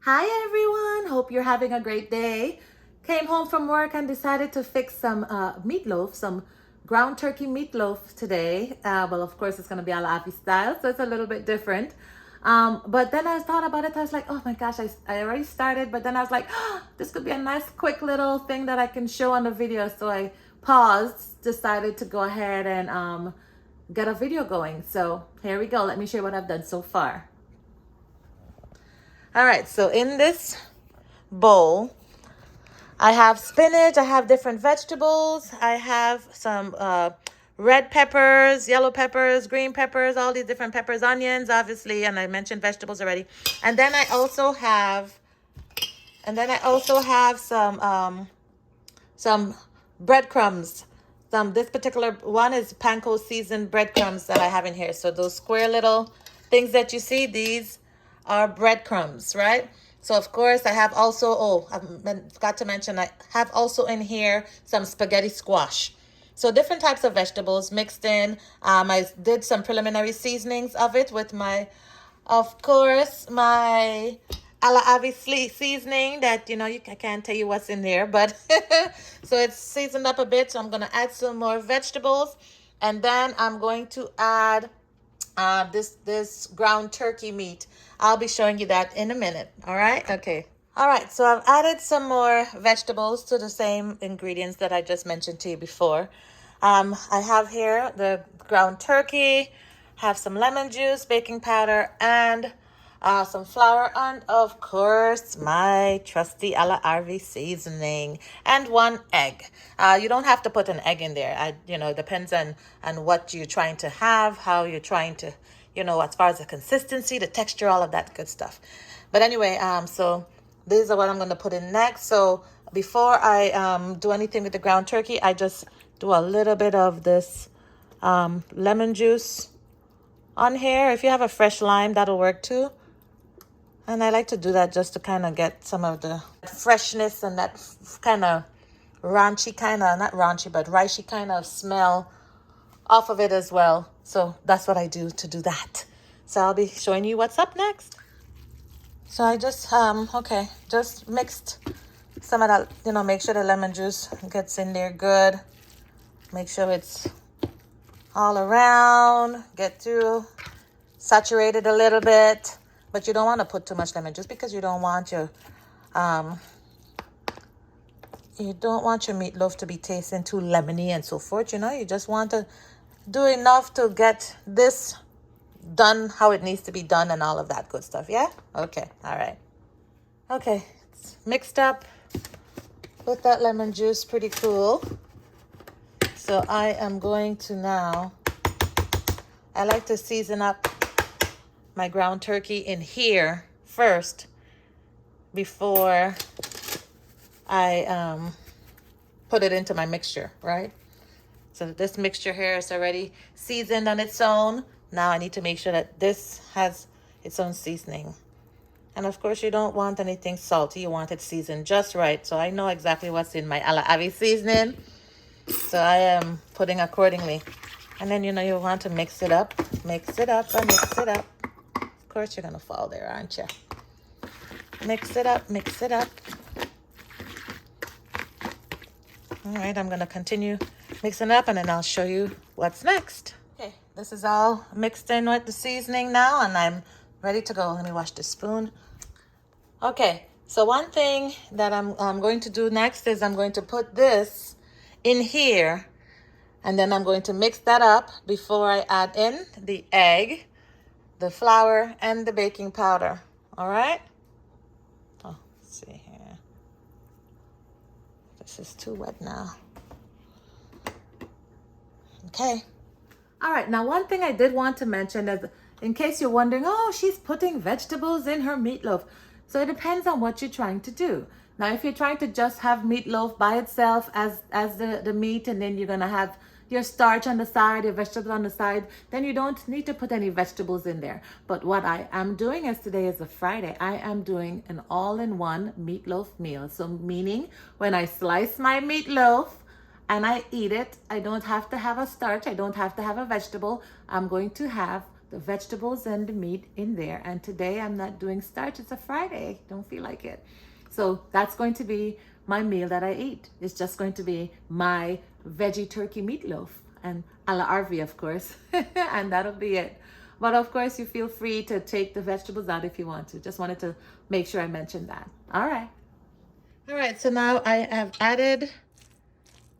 Hi everyone, hope you're having a great day. Came home from work and decided to fix some meatloaf, some ground turkey meatloaf today. Well, of course, it's going to be a la Arvy style, so it's a little bit different. But then I thought about it. I was like, oh my gosh, I already started. But then I was like, oh, this could be a nice, quick little thing that I can show on the video. So I paused, decided to go ahead and get a video going. So here we go. Let me show you what I've done so far. All right, so in this bowl, I have spinach, I have different vegetables, I have some red peppers, yellow peppers, green peppers, all these different peppers, onions, obviously, and I mentioned vegetables already. And then I also have some breadcrumbs. This particular one is Panko seasoned breadcrumbs that I have in here. So those square little things that you see, these are breadcrumbs, right? So of course I have also, I forgot to mention, I have also in here some spaghetti squash. So different types of vegetables mixed in. I did some preliminary seasonings of it with my, of course, my A La Arvy seasoning that, I can't tell you what's in there, but so it's seasoned up a bit. So I'm going to add some more vegetables, and then I'm going to add this ground turkey meat. I'll be showing you that in a minute. All right. Okay. All right. So I've added some more vegetables to the same ingredients that I just mentioned to you before. I have here the ground turkey, have some lemon juice, baking powder, and some flour, and of course my trusty A La Arvy seasoning, and one egg. You don't have to put an egg in there. It depends on what you're trying to have, how you're trying to, as far as the consistency, the texture, all of that good stuff. But anyway, so these are what I'm going to put in next. So before I do anything with the ground turkey, I just do a little bit of this lemon juice on here. If you have a fresh lime, that'll work too. And I like to do that just to kind of get some of the freshness and that kind of raunchy kind of, not raunchy, but ricey kind of smell off of it as well. So that's what I do to do that. So I'll be showing you what's up next. So I just, just mixed some of that, make sure the lemon juice gets in there good. Make sure it's all around, get through, saturated a little bit. But you don't want to put too much lemon juice because you don't want your meatloaf to be tasting too lemony and so forth. You just want to do enough to get this done how it needs to be done and all of that good stuff. Yeah? Okay. All right. Okay. It's mixed up with that lemon juice. Pretty cool. So I am going to now, I like to season up my ground turkey in here first before I put it into my mixture, right? So this mixture here is already seasoned on its own. Now I need to make sure that this has its own seasoning. And of course you don't want anything salty. You want it seasoned just right. So I know exactly what's in my A La Arvy seasoning. So I am putting accordingly. And then, you want to mix it up and mix it up. Of course you're going to fall there, aren't you? Mix it up. All right, I'm going to continue mixing up, and then I'll show you what's next. Okay, this is all mixed in with the seasoning now, and I'm ready to go. Let me wash the spoon. Okay, so one thing that I'm going to do next is I'm going to put this in here, and then I'm going to mix that up before I add in the egg, the flour, and the baking powder. All right? Oh, let's see here. This is too wet now. Okay. All right. Now, one thing I did want to mention is, in case you're wondering, oh, she's putting vegetables in her meatloaf. So it depends on what you're trying to do. Now, if you're trying to just have meatloaf by itself as the meat, and then you're going to have your starch on the side, your vegetables on the side, then you don't need to put any vegetables in there. But what I am doing, as today is a Friday, I am doing an all-in-one meatloaf meal. So meaning when I slice my meatloaf and I eat it, I don't have to have a starch. I don't have to have a vegetable. I'm going to have the vegetables and the meat in there. And today I'm not doing starch. It's a Friday. Don't feel like it. So that's going to be my meal that I eat. It's just going to be my veggie turkey meatloaf and a la Arvy, of course. And that'll be it. But of course, you feel free to take the vegetables out if you want to. Just wanted to make sure I mentioned that. All right. All right, so now I've added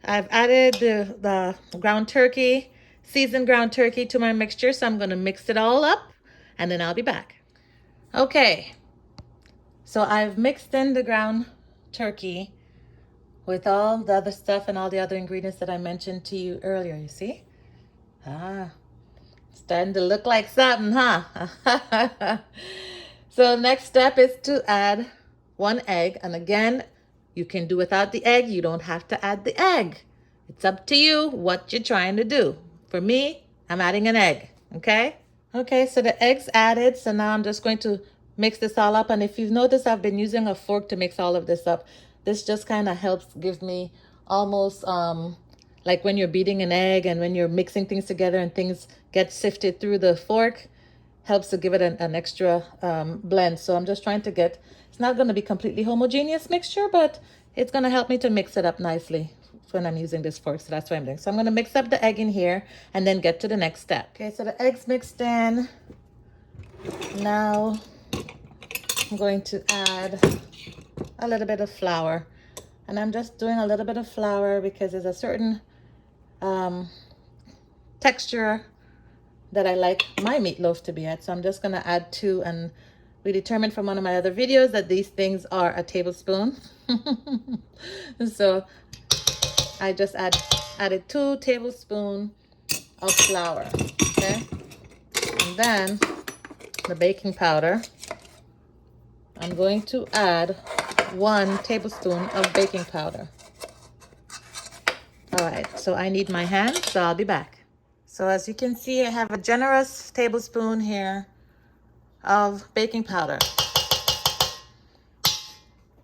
the ground turkey, seasoned ground turkey to my mixture. So I'm gonna mix it all up and then I'll be back. Okay, so I've mixed in the ground turkey with all the other stuff and all the other ingredients that I mentioned to you earlier, you see? Starting to look like something, huh? So next step is to add 1 egg. And again, you can do without the egg. You don't have to add the egg. It's up to you what you're trying to do. For me, I'm adding an egg, okay? Okay, so the egg's added. So now I'm just going to mix this all up. And if you've noticed, I've been using a fork to mix all of this up. This just kind of helps give me almost like when you're beating an egg and when you're mixing things together and things get sifted through the fork, helps to give it an extra blend. So I'm just trying to get, it's not going to be completely homogeneous mixture, but it's going to help me to mix it up nicely when I'm using this fork. So that's what I'm doing. So I'm going to mix up the egg in here and then get to the next step. Okay, so the egg's mixed in. Now I'm going to add a little bit of flour. And I'm just doing a little bit of flour because there's a certain texture that I like my meatloaf to be at. So I'm just going to add 2, and we determined from one of my other videos that these things are a tablespoon. So I just added 2 tablespoons of flour, okay? And then the baking powder. I'm going to add 1 tablespoon of baking powder. All right, so I need my hand, so I'll be back. So as you can see, I have a generous tablespoon here of baking powder.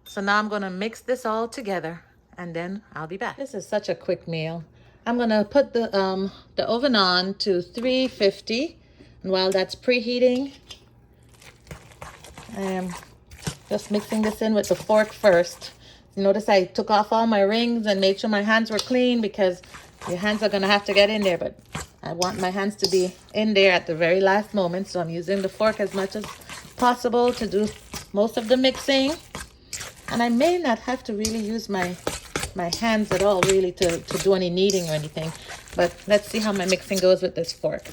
So now I'm gonna mix this all together and then I'll be back. This is such a quick meal. I'm gonna put the oven on to 350, and while that's preheating, I am just mixing this in with the fork first. You notice I took off all my rings and made sure my hands were clean because your hands are gonna have to get in there, but I want my hands to be in there at the very last moment. So I'm using the fork as much as possible to do most of the mixing. And I may not have to really use my hands at all really to do any kneading or anything. But let's see how my mixing goes with this fork.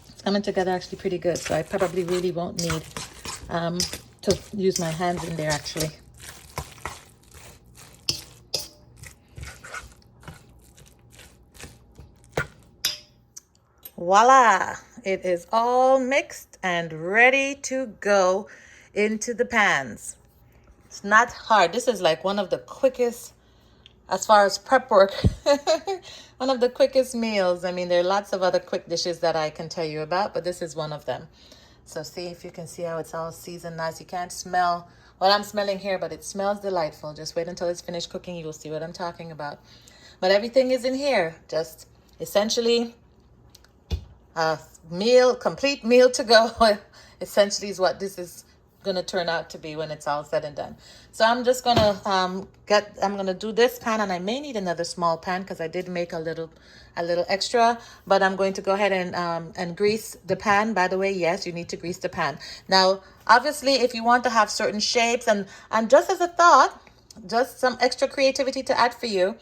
It's coming together actually pretty good. So I probably really won't need to use my hands in there actually. Voila! It is all mixed and ready to go into the pans. It's not hard. This is like one of the quickest, as far as prep work, one of the quickest meals. I mean, there are lots of other quick dishes that I can tell you about, but this is one of them. So see if you can see how it's all seasoned nice. You can't smell what I'm smelling here, but it smells delightful. Just wait until it's finished cooking. You will see what I'm talking about. But everything is in here. Just essentially a meal, complete meal to go. Essentially is what this is going to turn out to be when it's all said and done. So I'm just going to I'm going to do this pan, and I may need another small pan because I did make a little extra, but I'm going to go ahead and grease the pan. By the way, yes, you need to grease the pan. Now, obviously, if you want to have certain shapes, and just as a thought, just some extra creativity to add for you,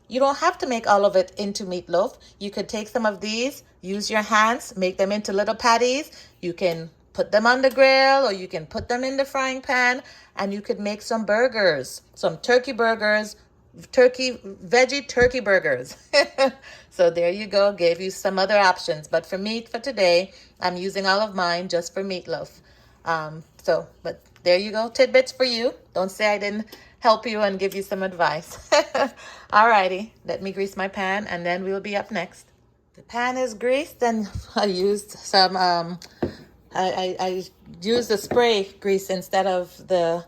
you don't have to make all of it into meatloaf. You could take some of these, use your hands, make them into little patties. You can put them on the grill, or you can put them in the frying pan, and you could make some burgers, some turkey burgers, veggie turkey burgers. So there you go, gave you some other options. But for me, for today, I'm using all of mine just for meatloaf. But there you go, tidbits for you. Don't say I didn't help you and give you some advice. Alrighty, let me grease my pan, and then we'll be up next. The pan is greased, and I used some I used the spray grease instead of the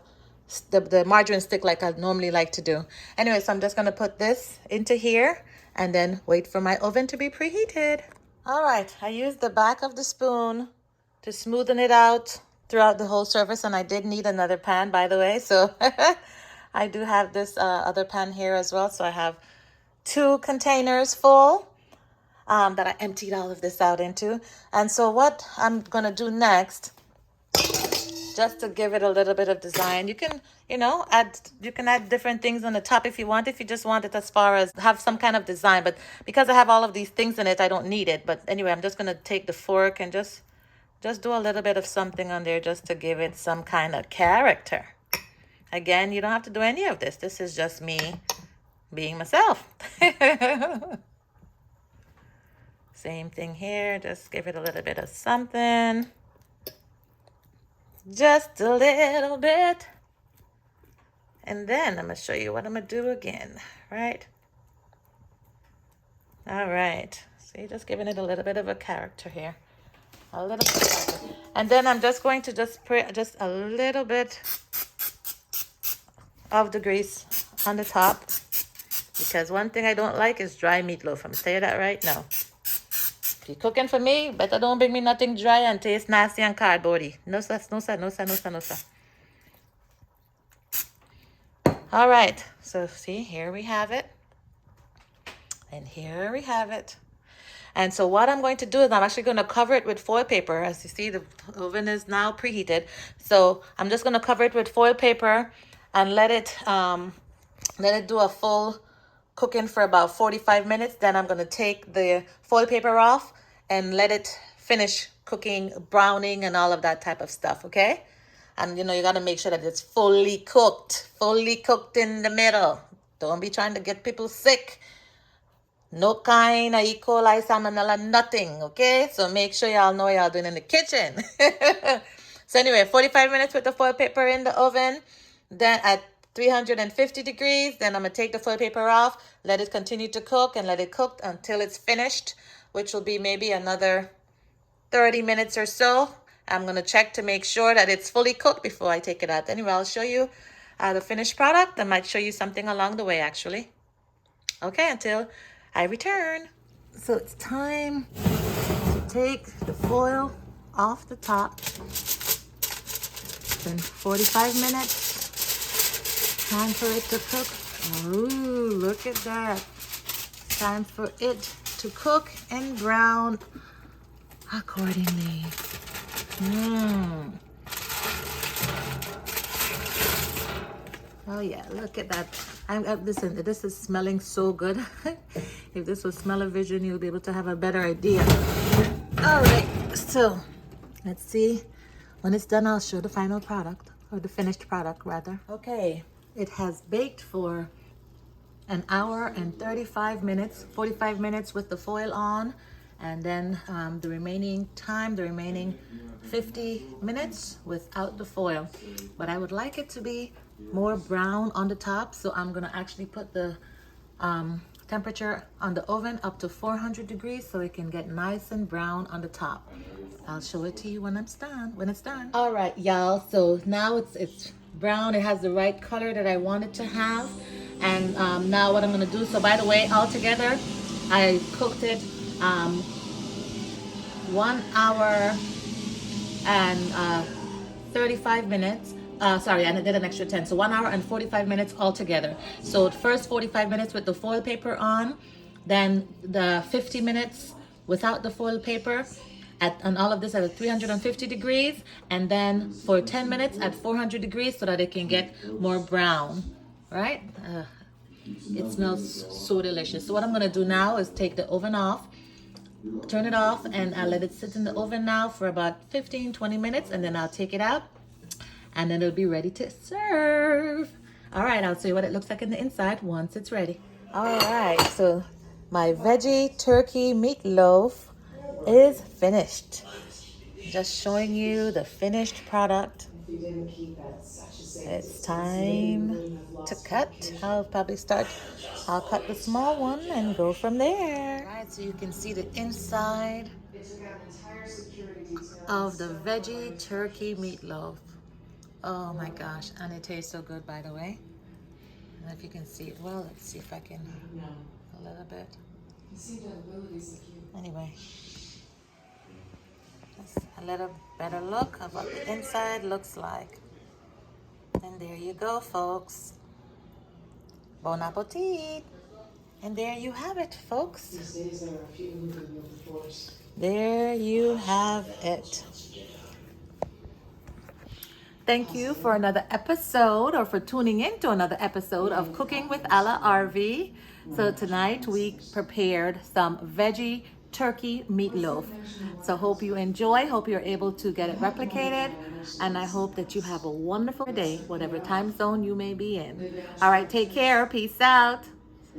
margarine stick like I normally like to do. Anyway, so I'm just going to put this into here and then wait for my oven to be preheated. All right, I used the back of the spoon to smoothen it out throughout the whole surface, and I did need another pan, by the way. So I do have this other pan here as well. So I have 2 containers full that I emptied all of this out into. And so what I'm gonna do next, just to give it a little bit of design, you can, add different things on the top if you want, if you just want it as far as have some kind of design. But because I have all of these things in it, I don't need it. But anyway, I'm just gonna take the fork and just do a little bit of something on there just to give it some kind of character. Again, you don't have to do any of this. This is just me being myself. Same thing here. Just give it a little bit of something. Just a little bit. And then I'm going to show you what I'm going to do again, right? All right. See, just giving it a little bit of a character here. A little bit. And then I'm just going to just put just a little bit of the grease on the top. Because one thing I don't like is dry meatloaf. I'm going to tell you that right now. If you're cooking for me, better don't bring me nothing dry and taste nasty and cardboardy. No, sir, no, sir, no, sir, no, sir, no, sir. All right. So, see, here we have it. And here we have it. And so what I'm going to do is I'm actually going to cover it with foil paper. As you see, the oven is now preheated. So I'm just going to cover it with foil paper and let it do a full cooking for about 45 minutes. Then I'm going to take the foil paper off and let it finish cooking, browning, and all of that type of stuff, okay? And, you got to make sure that it's fully cooked in the middle. Don't be trying to get people sick. No kind of E. coli, salmonella, nothing, okay? So make sure y'all know y'all doing in the kitchen. So anyway, 45 minutes with the foil paper in the oven. Then at 350 degrees, then I'm going to take the foil paper off, let it continue to cook, and let it cook until it's finished, which will be maybe another 30 minutes or so. I'm going to check to make sure that it's fully cooked before I take it out. Anyway, I'll show you the finished product. I might show you something along the way, actually. Okay, until I return. So it's time to take the foil off the top. It's been 45 minutes. Time for it to cook. Ooh, look at that. Time for it to cook and brown accordingly. Oh yeah, look at that. Listen, this is smelling so good. If this was smell-o-vision, you'll be able to have a better idea. All right, so let's see. When it's done, I'll show the final product, or the finished product rather. Okay, it has baked for an hour and 35 minutes, 45 minutes with the foil on, and then the remaining 50 minutes without the foil. But I would like it to be more brown on the top, so I'm gonna actually put the temperature on the oven up to 400 degrees so it can get nice and brown on the top. I'll show it to you when it's done. All right, y'all, so now it's brown. It has the right color that I want it to have. And now what I'm gonna do, so by the way, altogether I cooked it 1 hour and 35 minutes. Sorry, and I did an extra 10. So 1 hour and 45 minutes altogether. So the first 45 minutes with the foil paper on, then the 50 minutes without the foil paper, and all of this at 350 degrees, and then for 10 minutes at 400 degrees so that it can get more brown, right? It smells so delicious. So what I'm gonna do now is take the oven off, turn it off, and I'll let it sit in the oven now for about 15-20 minutes, and then I'll take it out, and then it'll be ready to serve. All right, I'll show you what it looks like in the inside once it's ready. All right, so my veggie turkey meatloaf is finished. Just showing you the finished product. It's time to cut. I'll cut the small one and go from there. All right, so you can see the inside of the veggie turkey meatloaf. Oh my gosh, and it tastes so good, by the way. And if you can see it well, let's see if I can, a little bit. Anyway, that's a little better look of what the inside looks like. And there you go, folks. Bon appetit. And there you have it, folks. There you have it. Thank you for another episode, or for tuning in to another episode of Cooking with A La Arvy. So tonight we prepared some veggie turkey meatloaf. So hope you enjoy, hope you're able to get it replicated, and I hope that you have a wonderful day, whatever time zone you may be in. All right, take care. Peace out.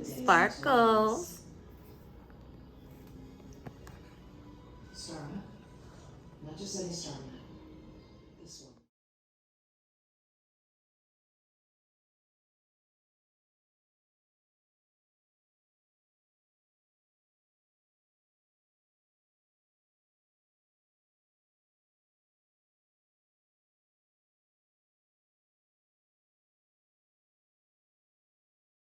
Sparkles. Starma, not just any Starma.